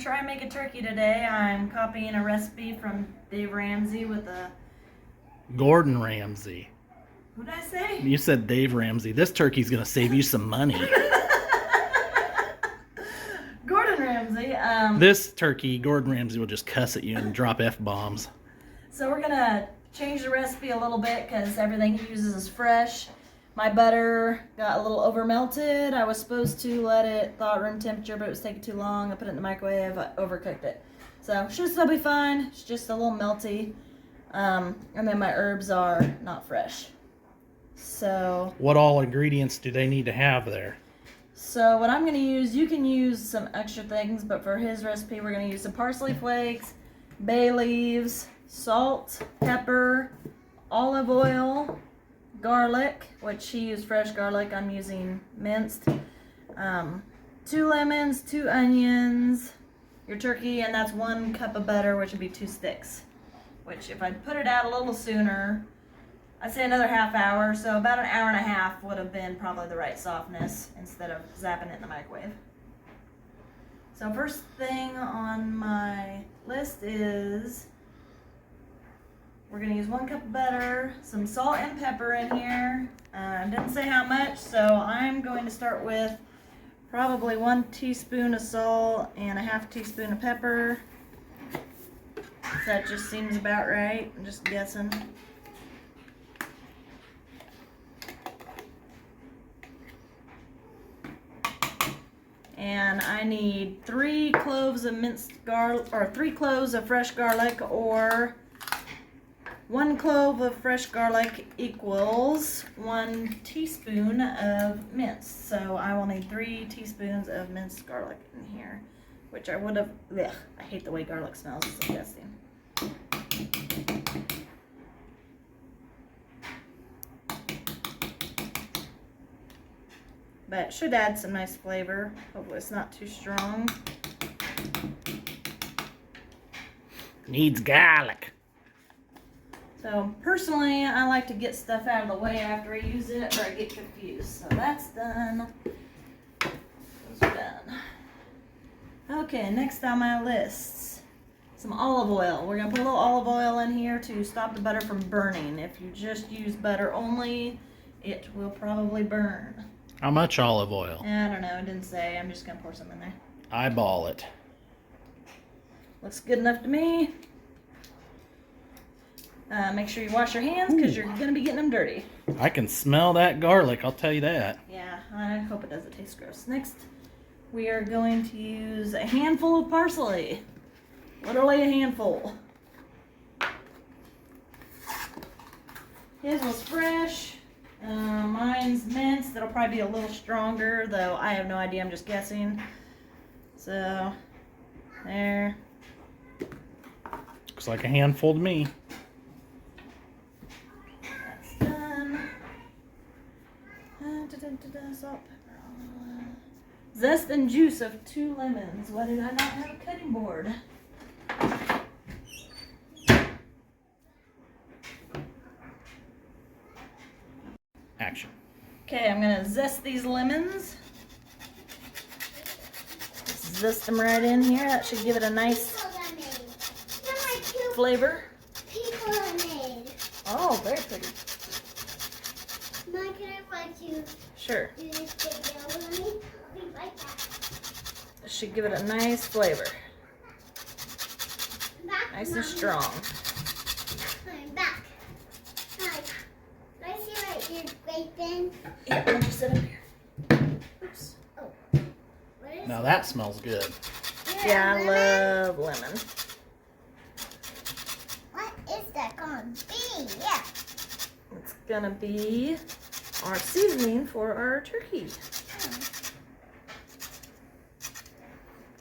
try and make a turkey today. I'm copying a recipe from Dave Ramsey with a... Gordon Ramsay. Who did I say? You said Dave Ramsey. This turkey's going to save you some money. Gordon Ramsay. This turkey, Gordon Ramsay will just cuss at you and drop F-bombs. So we're going to change the recipe a little bit because everything he uses is fresh. My butter got a little over melted. I was supposed to let it thaw at room temperature, but it was taking too long. I put it in the microwave, I overcooked it. So should still be fine. It's just a little melty. And then my herbs are not fresh. So what all ingredients do they need to have there? So what I'm going to use, you can use some extra things, but for his recipe we're going to use some parsley flakes, bay leaves, salt, pepper, olive oil, garlic, which he used fresh garlic, I'm using minced, 2 lemons, 2 onions, your turkey, and that's 1 cup of butter, which would be 2 sticks. Which if I'd put it out a little sooner, I'd say another half hour, so about an hour and a half would have been probably the right softness instead of zapping it in the microwave. So first thing on my list is we're going to use 1 cup of butter, some salt and pepper in here. Didn't say how much, so I'm going to start with probably 1 teaspoon of salt and a half teaspoon of pepper. That just seems about right. I'm just guessing. And I need 3 cloves of minced garlic, or 3 cloves of fresh garlic, or 1 clove of fresh garlic equals 1 teaspoon of minced. So I will need 3 teaspoons of minced garlic in here, which I would have, I hate the way garlic smells, it's disgusting. But it should add some nice flavor. Hopefully it's not too strong. Needs garlic. So personally, I like to get stuff out of the way after I use it, or I get confused. So that's done. Those are done. Okay, next on my list, some olive oil. We're gonna put a little olive oil in here to stop the butter from burning. If you just use butter only, it will probably burn. How much olive oil? I don't know, it didn't say. I'm just gonna pour some in there. Eyeball it. Looks good enough to me. Make sure you wash your hands because you're gonna be getting them dirty. I can smell that garlic, I'll tell you that. Yeah, I hope it doesn't taste gross. Next, we are going to use a handful of parsley. Literally a handful. His was fresh. Mine's minced. It'll probably be a little stronger, though I have no idea. I'm just guessing. So, there. Looks like a handful to me. That's done. Salt, pepper, olive oil. Zest and juice of 2 lemons. Why did I not have a cutting board? Action. Okay, I'm gonna zest these lemons. Zest them right in here. That should give it a nice flavor. Oh, very pretty. Mom, can I watch you Sure. do this video with me? I'll be right back. That should give it a nice flavor. Back, Nice and Mommy. strong. I'm back. Hi. I see what you're scraping. Yeah, let me sit up here. Oops. Oh. What is Now that smells good. Yeah, I lemon? love lemon. What is that going to be? Yeah. It's gonna be our seasoning for our turkey.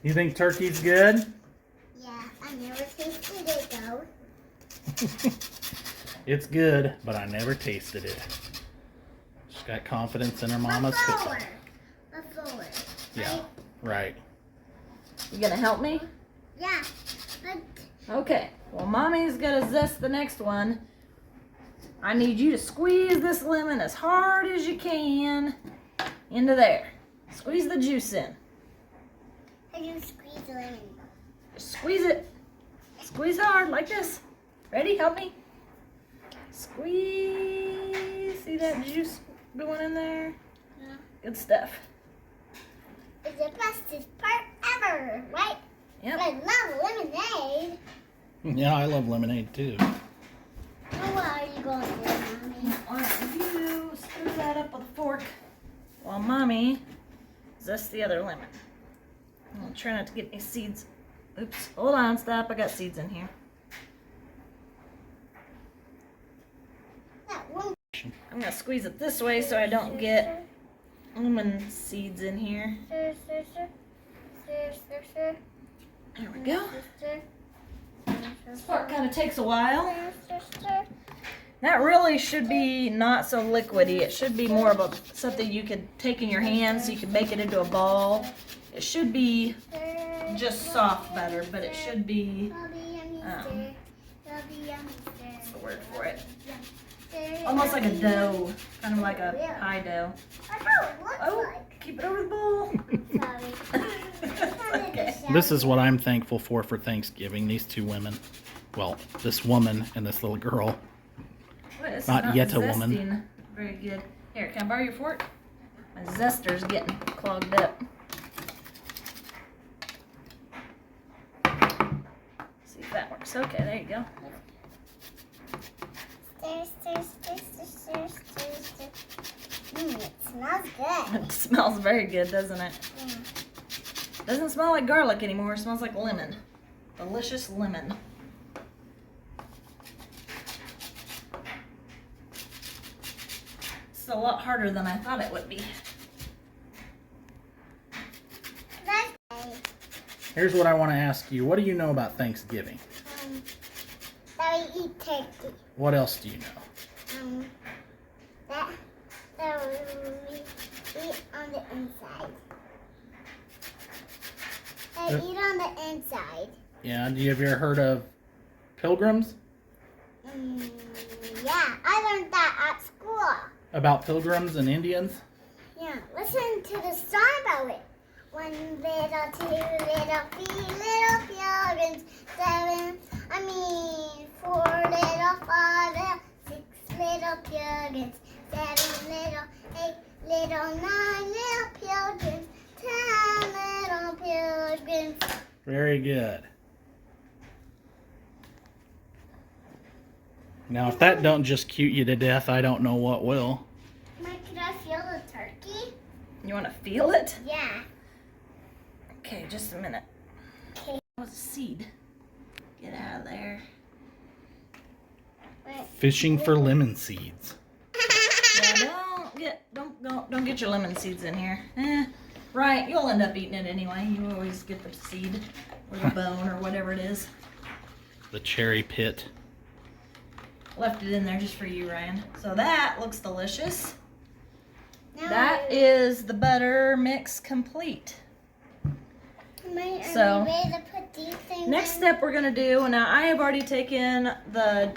You think turkey's good? Yeah, I never tasted it though. It's good, but I never tasted it. She's got confidence in her mama's cooking. The flour. Yeah, right. You gonna help me? Yeah, but Okay. Well, Mommy's gonna zest the next one. I need you to squeeze this lemon as hard as you can into there. Squeeze the juice in. I can squeeze the lemon. Just squeeze it. Squeeze hard like this. Ready? Help me. Squeeze. See that juice going in there? Yeah. Good stuff. It's the bestest part ever, right? Yep. I love lemonade. Yeah, I love lemonade too. What are you going to do, Mommy? Why don't you stir that up with a fork while Mommy zests the other lemon. I'll try not to get any seeds. Oops. Hold on. Stop. I got seeds in here. That one. I'm going to squeeze it this way so I don't get lemon seeds in here. Stir, stir, stir. Stir, stir, stir. There we go. Stir, This part kind of takes a while. stir, stir, stir. That really should be not so liquidy. It should be more of a something you could take in your hands so you can make it into a ball. It should be just soft butter, but it should be, what's the word for it? Almost like a dough, kind of like a pie dough. That's how it looks Oh, like. keep it over the bowl. Sorry. Okay. This is what I'm thankful for Thanksgiving. These two women. Well, this woman and this little girl. Well, it's Not yet a woman. zesting very good. Here, can I borrow your fork? My zester's getting clogged up. See if that works. Okay, there you go. Stir, stir, stir, stir, stir, stir, stir. It smells good. It smells very good, doesn't it? Yeah. Doesn't smell like garlic anymore. It smells like lemon. Delicious lemon. It's a lot harder than I thought it would be. Here's what I want to ask you. What do you know about Thanksgiving? That we eat turkey. What else do you know? That we eat on the inside. They eat on the inside. Yeah, have you ever heard of pilgrims? Yeah, I learned that at school. About pilgrims and Indians? Yeah, listen to the song about it. 1 little, 2 little, 3 little pilgrims, 4 little, 5 little, 6 little pilgrims, 7 little, 8 little, 9 little pilgrims, 10 little pilgrims. Very good. Now, if that don't just cute you to death, I don't know what will. Mike, could I feel the turkey? You want to feel it? Yeah. Okay, just a minute. Okay. That was a seed. Get out of there. Wait. Fishing for lemon seeds. Yeah, don't get your lemon seeds in here. Right, you'll end up eating it anyway. You always get the seed or the bone or whatever it is. The cherry pit. Left it in there just for you, Ryan. So that looks delicious. Now That is the butter mix complete. Are we So, ready to put these things Next in? step we're gonna do, and now I have already taken the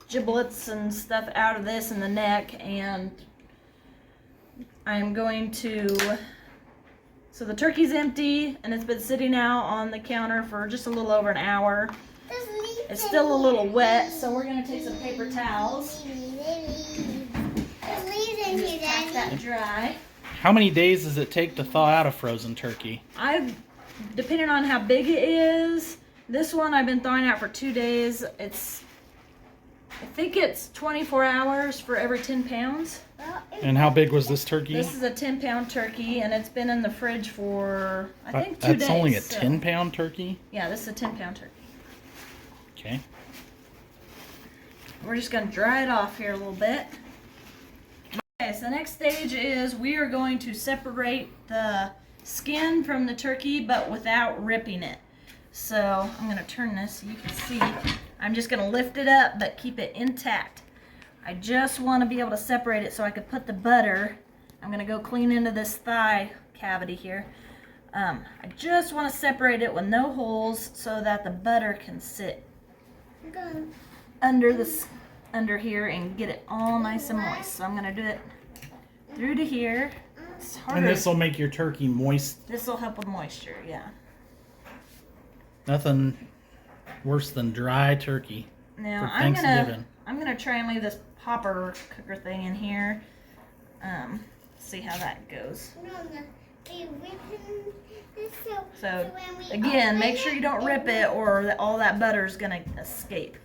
giblets and stuff out of this and the neck, and I'm going to, so the turkey's empty and it's been sitting out on the counter for just a little over an hour. There's leaves It's in still a little here. wet, so we're gonna take some paper towels There's leaves in and here, just pack that Daddy. dry. How many days does it take to thaw out a frozen turkey? Depending on how big it is, this one I've been thawing out for 2 days. I think it's 24 hours for every 10 pounds. Well, And how big was this turkey? This is a 10-pound turkey, and it's been in the fridge for, I think, 2 days. That's only a so- 10-pound turkey? Yeah, this is a 10-pound turkey. Okay. We're just going to dry it off here a little bit. Okay, so the next stage is we are going to separate the skin from the turkey, but without ripping it. So I'm going to turn this so you can see. I'm just going to lift it up, but keep it intact. I just want to be able to separate it so I could put the butter. I'm going to go clean into this thigh cavity here. I just want to separate it with no holes so that the butter can sit Go. under here and get it all nice and moist. So I'm going to do it through to here. It's harder. And this will make your turkey moist. This will help with moisture, yeah. Nothing worse than dry turkey Now for Thanksgiving. I'm gonna try and leave this popper cooker thing in here. See how that goes. So again, make sure you don't rip it, or all that butter is gonna escape.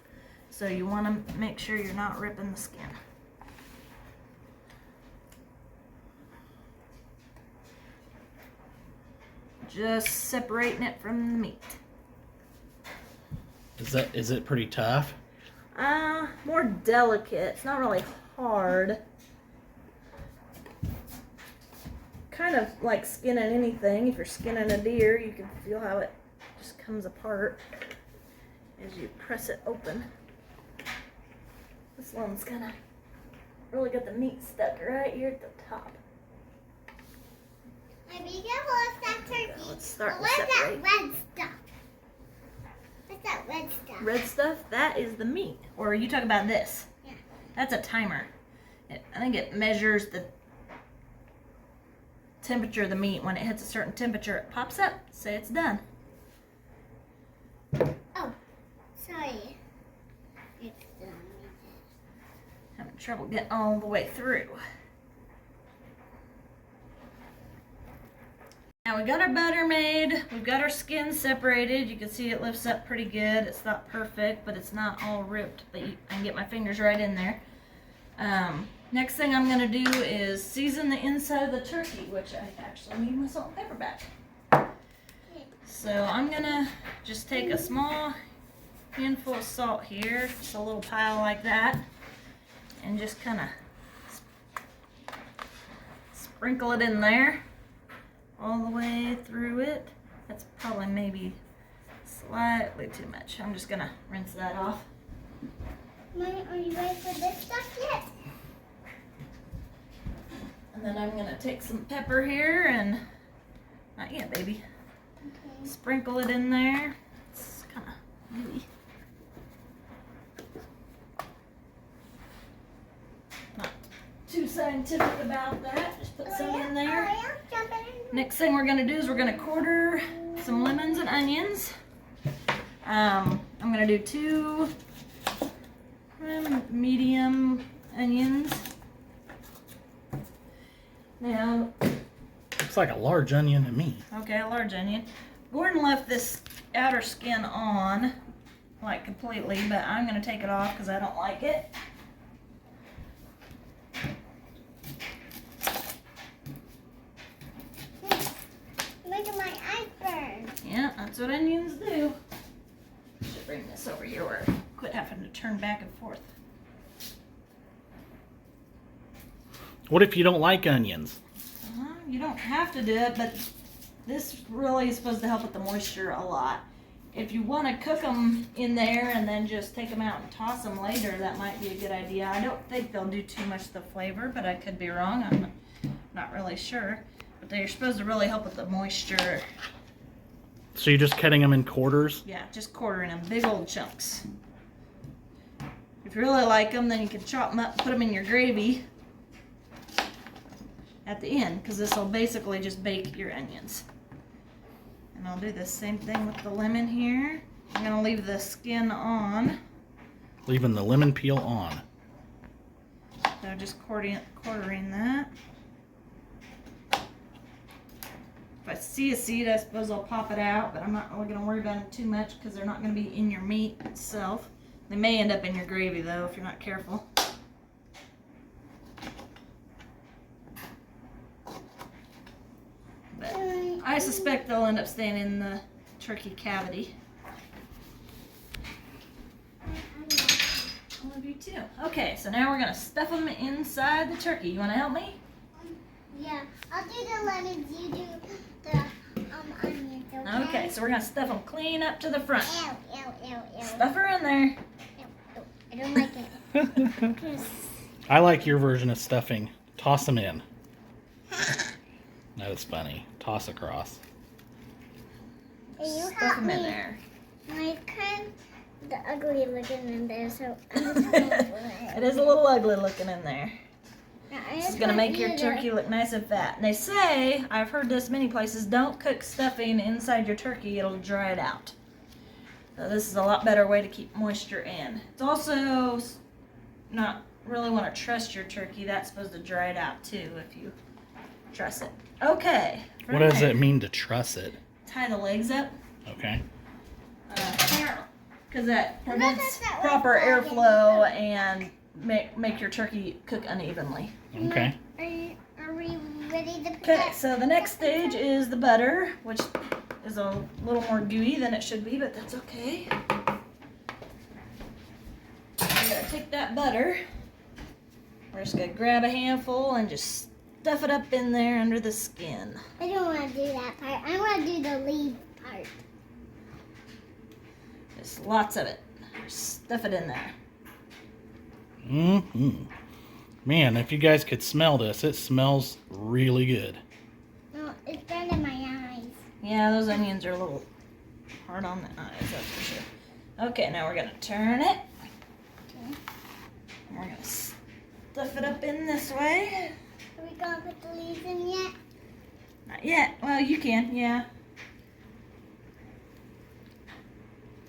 So you want to make sure you're not ripping the skin. Just separating it from the meat. Is it pretty tough? More delicate. It's not really hard. Kind of like skinning anything. If you're skinning a deer, you can feel how it just comes apart as you press it open. This one's gonna really get the meat stuck right here at the top. Be careful with that turkey. Let's start to What's that separate. red stuff? What's that red stuff? Red stuff, that is the meat. Or are you talking about this? Yeah. That's a timer. I think it measures the temperature of the meat. When it hits a certain temperature, it pops up. Say it's done. Oh, sorry. It's done. Having trouble getting all the way through. Now we got our butter made, we've got our skin separated. You can see it lifts up pretty good. It's not perfect, but it's not all ripped, but I can get my fingers right in there. Next thing I'm gonna do is season the inside of the turkey, which I actually need my salt and pepper back. So I'm gonna just take a small handful of salt here, just a little pile like that, and just kind of sprinkle it in there all the way through it. That's probably maybe slightly too much. I'm just gonna rinse that off. Mommy, are you ready for this stuff yet? And then I'm gonna take some pepper here and, not yet baby, Okay. sprinkle it in there. It's kind of gooey. Not too scientific about that, just put some in there. Oh, yeah, jumping in. Next thing we're gonna do is we're gonna quarter some lemons and onions. I'm gonna do 2 medium onions. Now, Looks like a large onion to me. okay, a large onion. Gordon left this outer skin on, like completely, but I'm gonna take it off because I don't like it. Look at my eyes burn. Yeah, that's what onions do. Should bring this over here where I quit having to turn back and forth. What if you don't like onions? You don't have to do it, but this really is supposed to help with the moisture a lot. If you want to cook them in there and then just take them out and toss them later, that might be a good idea. I don't think they'll do too much to the flavor, but I could be wrong. I'm not really sure. But they're supposed to really help with the moisture. So you're just cutting them in quarters? Yeah, just quartering them, big old chunks. If you really like them, then you can chop them up, put them in your gravy at the end, because this will basically just bake your onions. And I'll do the same thing with the lemon here. I'm going to leave the skin on. Leaving the lemon peel on. So just quartering that. If I see a seed, I suppose I'll pop it out, but I'm not really going to worry about them too much because they're not going to be in your meat itself. They may end up in your gravy though if you're not careful. But I suspect they'll end up staying in the turkey cavity. I love you too. Okay, so now we're going to stuff them inside the turkey. You want to help me? Yeah, I'll do the lemons, you do the onions, okay? Okay, so we're going to stuff them clean up to the front. Ew, ew, ew, ew. Stuff her in there. Ew, ew. I don't like it. I like your version of stuffing. Toss them in. That is funny. Toss across. Hey, you Stuff help them in me. there. My kind the ugly looking in there, so I'm just going for it. It is a little ugly looking in there. Now, I This just is going to want make your you to- turkey look nice and fat. And they say, I've heard this many places, don't cook stuffing inside your turkey. It'll dry it out. So this is a lot better way to keep moisture in. It's also not really want to truss your turkey. That's supposed to dry it out too if you truss it. Okay. What does it mean to truss it? Tie the legs up. Okay. Because that prevents proper airflow and make your turkey cook unevenly. Okay. Are we ready to put Okay, so the next stage is the butter, which is a little more gooey than it should be, but that's okay. We're gonna take that butter. We're just gonna grab a handful and just stuff it up in there under the skin. I don't want to do that part. I want to do the leaf part. Just lots of it. Stuff it in there. Mm-hmm. Man, if you guys could smell this, it smells really good. No, it's burning my eyes. Yeah, those onions are a little hard on the eyes, that's for sure. Okay, now we're gonna turn it. Okay. And we're gonna stuff it up in this way. Are we going to put the leaves in yet? Not yet. Well, you can, yeah.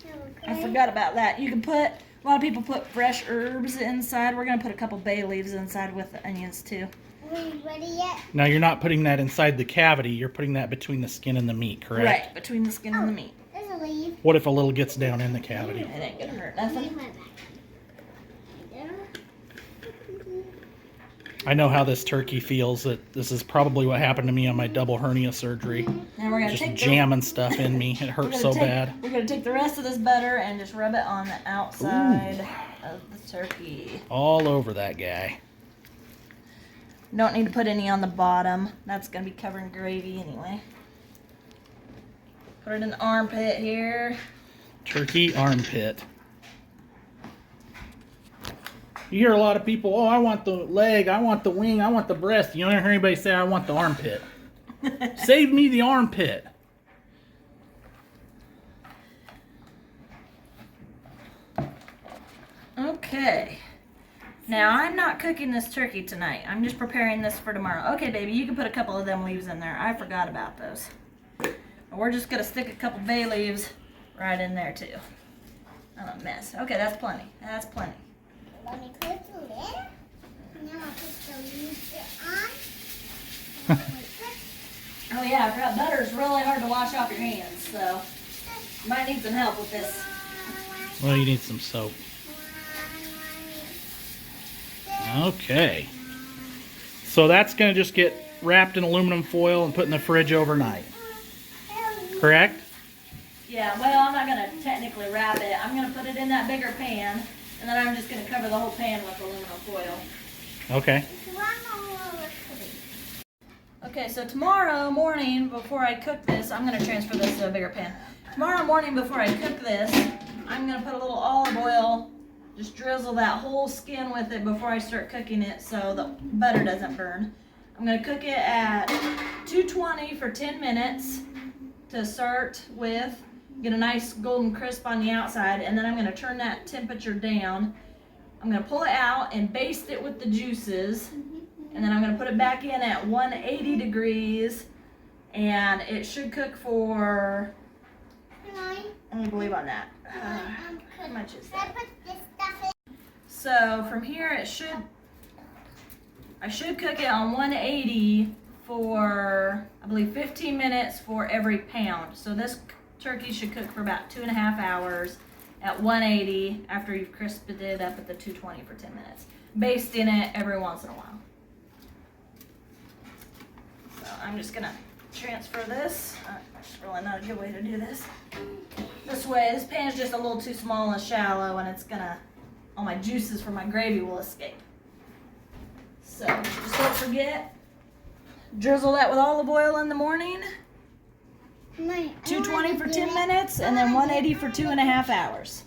Okay. I forgot about that. You can put, a lot of people put fresh herbs inside. We're gonna put a couple bay leaves inside with the onions too. Are we ready yet? Now, you're not putting that inside the cavity. You're putting that between the skin and the meat, correct? Right, between the skin and the meat. There's a leaf. What if a little gets down in the cavity? It ain't gonna hurt Leave nothing. my back. There. I know how this turkey feels. That this is probably what happened to me on my double hernia surgery. Now we're gonna Just take jamming stuff in me. It hurts so bad. We're gonna take the rest of this butter and just rub it on the outside of the turkey. All over that guy. Don't need to put any on the bottom. That's gonna be covered in gravy anyway. Put it in the armpit here. Turkey armpit. You hear a lot of people, oh, I want the leg, I want the wing, I want the breast. You don't hear anybody say, I want the armpit. Save me the armpit. Okay. Now, I'm not cooking this turkey tonight. I'm just preparing this for tomorrow. Okay, baby, you can put a couple of them leaves in there. I forgot about those. And we're just gonna stick a couple bay leaves right in there too. I'm a mess. Okay, that's plenty. That's plenty. Let me put the lid. Now I'll put the leaves on. Oh yeah, I forgot butter's really hard to wash off your hands, so you might need some help with this. Well, you need some soap. Okay. So that's going to just get wrapped in aluminum foil and put in the fridge overnight. Correct? Yeah, well, I'm not gonna technically wrap it. I'm gonna put it in that bigger pan, and then I'm just gonna cover the whole pan with aluminum foil. Okay. Okay, so tomorrow morning before I cook this, I'm gonna transfer this to a bigger pan. Tomorrow morning before I cook this, I'm gonna put a little olive oil, just drizzle that whole skin with it before I start cooking it so the butter doesn't burn. I'm gonna cook it at 220 for 10 minutes to start with. Get a nice golden crisp on the outside, and then I'm gonna turn that temperature down. I'm gonna pull it out and baste it with the juices, and then I'm gonna put it back in at 180 degrees, and it should cook for, let me believe on that. How much is that? So from here I should cook it on 180 for, I believe, 15 minutes for every pound. So this turkey should cook for about 2.5 hours at 180 after you've crisped it up at the 220 for 10 minutes. Basting it every once in a while. So I'm just gonna transfer this. That's really not a good way to do this. This way, this pan is just a little too small and shallow, and it's gonna, all my juices from my gravy will escape. So just don't forget, drizzle that with olive oil in the morning. 220 for 10 minutes, and then 180 for 2.5 hours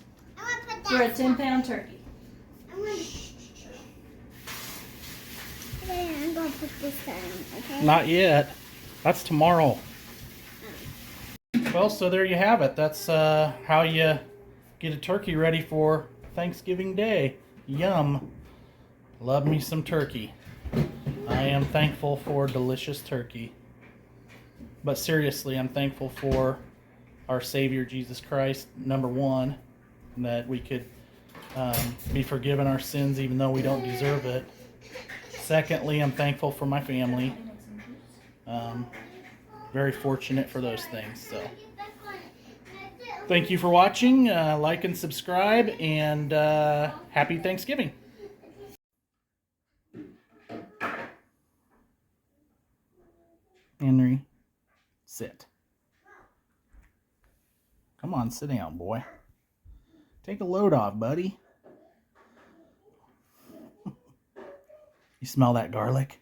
for a 10-pound turkey. I'm going to put this down, okay? Not yet. That's tomorrow. Well, so there you have it. That's how you get a turkey ready for Thanksgiving Day. Yum. Love me some turkey. I am thankful for delicious turkey. But seriously, I'm thankful for our Savior Jesus Christ, number one, that we could be forgiven our sins even though we don't deserve it. Secondly, I'm thankful for my family. Very fortunate for those things. So thank you for watching. Like and subscribe, and happy Thanksgiving. Henry, sit. Come on, sit down, boy. Take a load off, buddy. You smell that garlic?